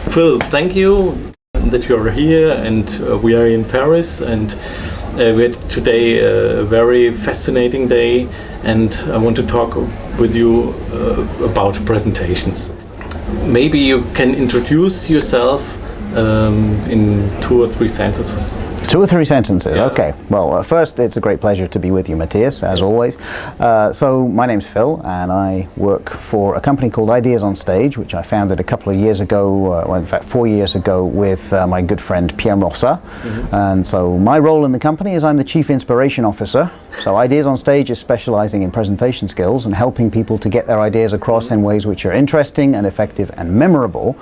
Phil, thank you that you are here, and we are in Paris, and we had today a very fascinating day, and I want to talk with you about presentations. Maybe you can introduce yourself in 2 or 3 sentences. 2 or 3 sentences, yeah. Okay. Well, first, it's a great pleasure to be with you, Matthias, as always. So my name's Phil, and I work for a company called Ideas on Stage, which I founded a couple of years ago, well, in fact 4 years ago, with my good friend Pierre Morsa. And so my role in the company is I'm the Chief Inspiration Officer. So Ideas on Stage is specializing in presentation skills and helping people to get their ideas across in ways which are interesting and effective and memorable.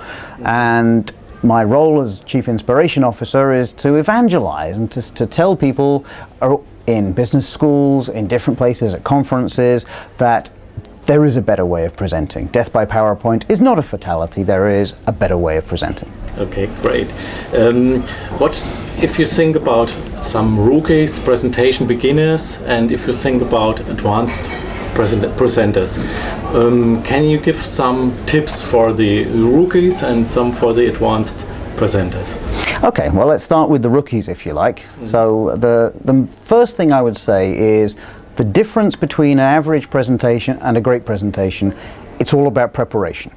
And my role as Chief Inspiration Officer is to evangelize and to tell people in business schools, in different places, at conferences, that there is a better way of presenting. Death by PowerPoint is not a fatality. There is a better way of presenting. Okay, great. What if you think about some rookies, presentation beginners, and if you think about advanced presenters, can you give some tips for the rookies and some for the advanced presenters? Okay, well, let's start with the rookies, if you like. So the first thing I would say is the difference between an average presentation and a great presentation. It's all about preparation.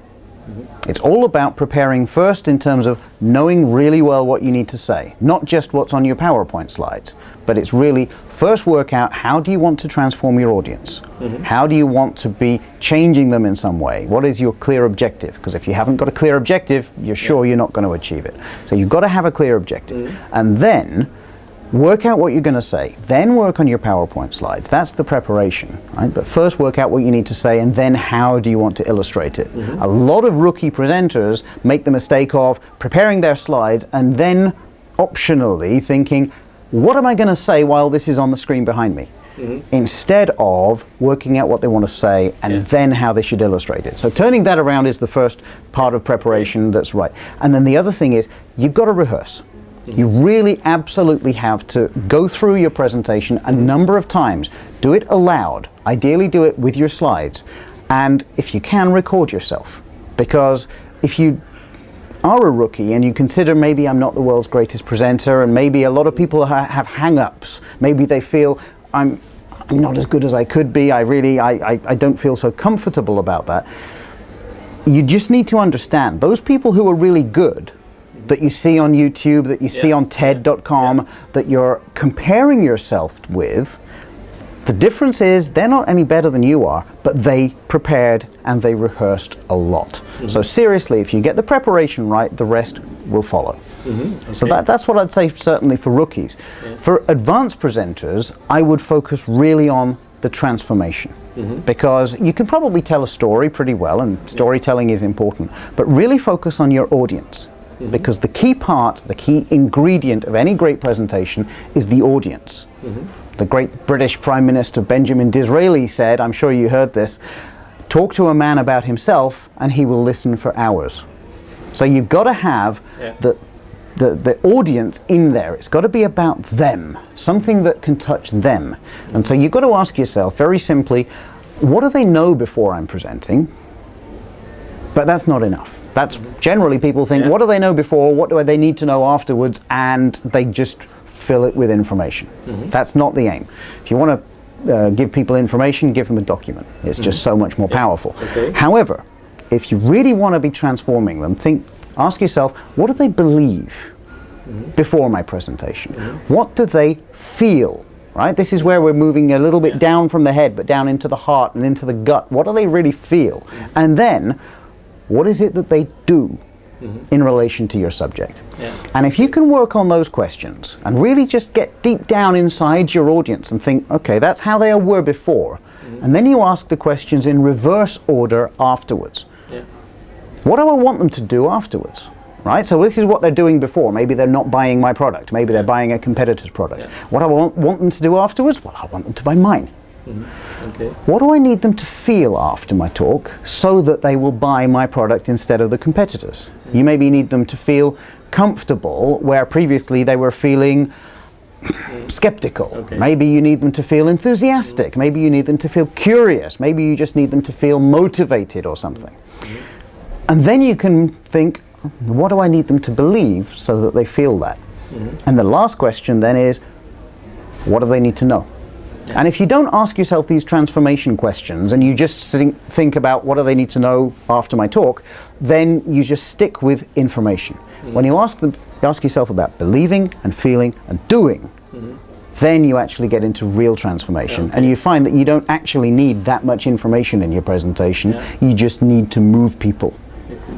It's all about preparing first in terms of knowing really well what you need to say, not just what's on your PowerPoint slides, but it's really first work out how do you want to transform your audience? How do you want to be changing them in some way? What is your clear objective? Because if you haven't got a clear objective, you're sure you're not going to achieve it. So you've got to have a clear objective. And then work out what you're going to say. Then work on your PowerPoint slides. That's the preparation, right? But first work out what you need to say, and then how do you want to illustrate it? A lot of rookie presenters make the mistake of preparing their slides and then optionally thinking, what am I going to say while this is on the screen behind me? Instead of working out what they want to say and then how they should illustrate it. So turning that around is the first part of preparation that's right. And then the other thing is, you've got to rehearse. You really absolutely have to go through your presentation a number of times. Do it aloud. Ideally do it with your slides. And if you can, record yourself. Because if you are a rookie and you consider maybe I'm not the world's greatest presenter, and maybe a lot of people have hang-ups, maybe they feel I'm not as good as I could be, I don't feel so comfortable about that. You just need to understand, those people who are really good, that you see on YouTube, that you see on TED.com, that you're comparing yourself with, the difference is they're not any better than you are, but they prepared and they rehearsed a lot. So seriously, if you get the preparation right, the rest will follow. Okay. So that's what I'd say certainly for rookies. For advanced presenters, I would focus really on the transformation. Because you can probably tell a story pretty well, and storytelling is important, but really focus on your audience. Because the key part, the key ingredient of any great presentation is the audience. The great British Prime Minister Benjamin Disraeli said, I'm sure you heard this, talk to a man about himself and he will listen for hours. So you've got to have the audience in there. It's got to be about them, something that can touch them. And so you've got to ask yourself very simply, what do they know before I'm presenting? But that's not enough. That's generally people think, what do they know before, what do they need to know afterwards, and they just fill it with information. That's not the aim. If you want to give people information, give them a document. It's just so much more powerful. However, if you really want to be transforming them, ask yourself, what do they believe before my presentation? What do they feel? Right? This is where we're moving a little bit down from the head, but down into the heart and into the gut. What do they really feel? And then, what is it that they do in relation to your subject? And if you can work on those questions and really just get deep down inside your audience and think, okay, that's how they were before, and then you ask the questions in reverse order afterwards. What do I want them to do afterwards? Right? So this is what they're doing before. Maybe they're not buying my product. Maybe they're buying a competitor's product. What do I want them to do afterwards? Well, I want them to buy mine. What do I need them to feel after my talk so that they will buy my product instead of the competitors? You maybe need them to feel comfortable where previously they were feeling skeptical. Maybe you need them to feel enthusiastic. Maybe you need them to feel curious. Maybe you just need them to feel motivated or something. And then you can think, What do I need them to believe so that they feel that? And the last question then is, what do they need to know? And if you don't ask yourself these transformation questions and you just think about what do they need to know after my talk, then you just stick with information. When you ask yourself about believing and feeling and doing, then you actually get into real transformation. And you find that you don't actually need that much information in your presentation. You just need to move people.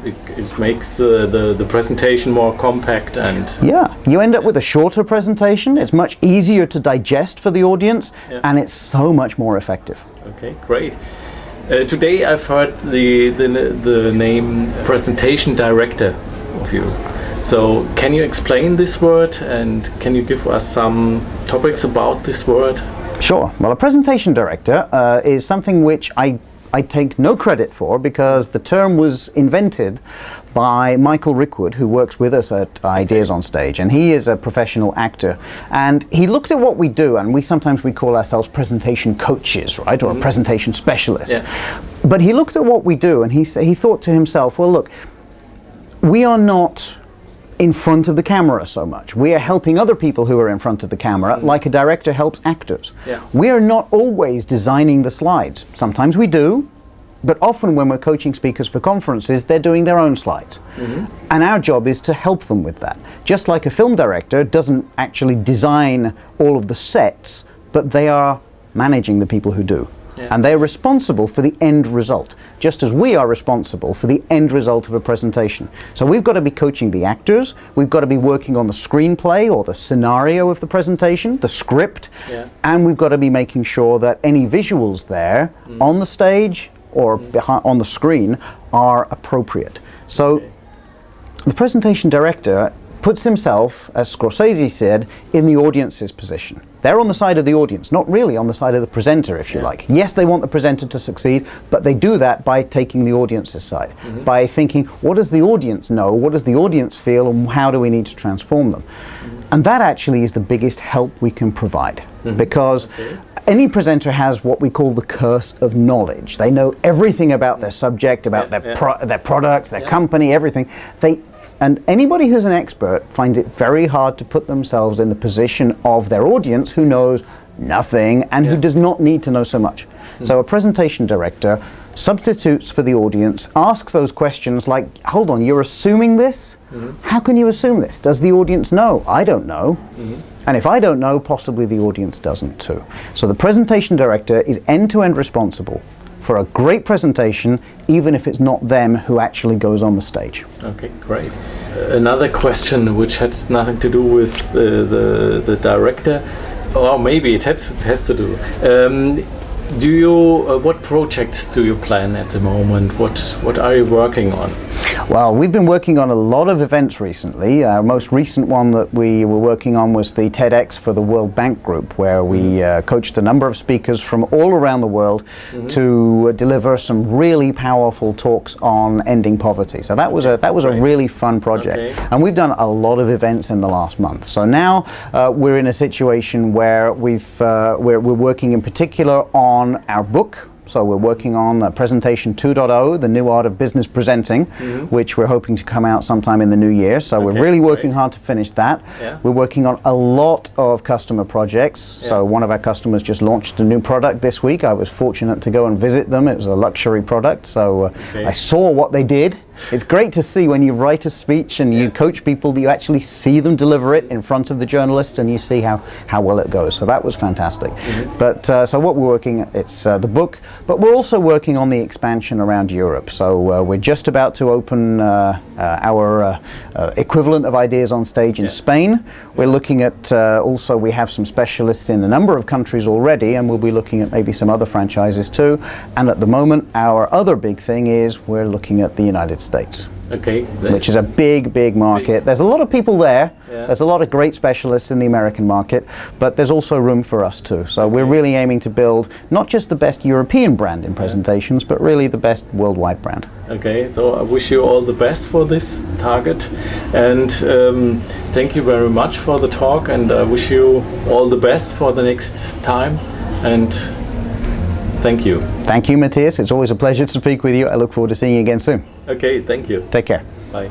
It makes the presentation more compact and... Yeah, you end up with a shorter presentation. It's much easier to digest for the audience, and it's so much more effective. Okay, great. Today I've heard the name Presentation Director of you. So can you explain this word, and can you give us some topics about this word? Sure. Well, a presentation director is something which I take no credit for, because the term was invented by Michael Rickwood, who works with us at Ideas on Stage, and he is a professional actor. And he looked at what we do, and we sometimes call ourselves presentation coaches, right, or a presentation specialist. But he looked at what we do, and he thought to himself, well, look, we are not in front of the camera so much. We are helping other people who are in front of the camera, like a director helps actors. We are not always designing the slides. Sometimes we do, but often when we're coaching speakers for conferences, they're doing their own slides. And our job is to help them with that. Just like a film director doesn't actually design all of the sets, but they are managing the people who do. And they're responsible for the end result, just as we are responsible for the end result of a presentation. So we've got to be coaching the actors, we've got to be working on the screenplay or the scenario of the presentation, the script, and we've got to be making sure that any visuals there on the stage or on the screen are appropriate. So the presentation director puts himself, as Scorsese said, in the audience's position. They're on the side of the audience, not really on the side of the presenter, if you like. Yes, they want the presenter to succeed, but they do that by taking the audience's side, by thinking, what does the audience know, what does the audience feel, and how do we need to transform them? And that actually is the biggest help we can provide, because any presenter has what we call the curse of knowledge. They know everything about their subject, about their products, their company, everything. And anybody who's an expert finds it very hard to put themselves in the position of their audience who knows nothing and who does not need to know so much. So a presentation director substitutes for the audience, asks those questions like, hold on, you're assuming this? How can you assume this? Does the audience know? I don't know. And if I don't know, possibly the audience doesn't too. So the presentation director is end-to-end responsible for a great presentation, even if it's not them who actually goes on the stage. Okay, great. Another question which has nothing to do with the director, or maybe it has to do. What projects do you plan at the moment? What are you working on? Well, we've been working on a lot of events recently. Our most recent one that we were working on was the TEDx for the World Bank Group, where we coached a number of speakers from all around the world to deliver some really powerful talks on ending poverty. So that was a really fun project. And we've done a lot of events in the last month. So now we're in a situation where we're working in particular on our book. So we're working on Presentation 2.0, the new art of business presenting, which we're hoping to come out sometime in the new year. So we're really working hard to finish that. We're working on a lot of customer projects. So one of our customers just launched a new product this week. I was fortunate to go and visit them. It was a luxury product. So I saw what they did. It's great to see when you write a speech and you coach people that you actually see them deliver it in front of the journalists, and you see how well it goes. So that was fantastic. But so what we're working at, it's the book, but we're also working on the expansion around Europe. So we're just about to open our equivalent of Ideas on Stage in Spain. We're looking at also, we have some specialists in a number of countries already, and we'll be looking at maybe some other franchises too. And at the moment, our other big thing is we're looking at the United States. Which is a big market. There's a lot of people there. There's a lot of great specialists in the American market, but there's also room for us too. So we're really aiming to build not just the best European brand in presentations, but really the best worldwide brand. Okay, so I wish you all the best for this target, and thank you very much for the talk, and I wish you all the best for the next time, and thank you. Thank you, Matthias. It's always a pleasure to speak with you. I look forward to seeing you again soon. Okay, thank you. Take care. Bye.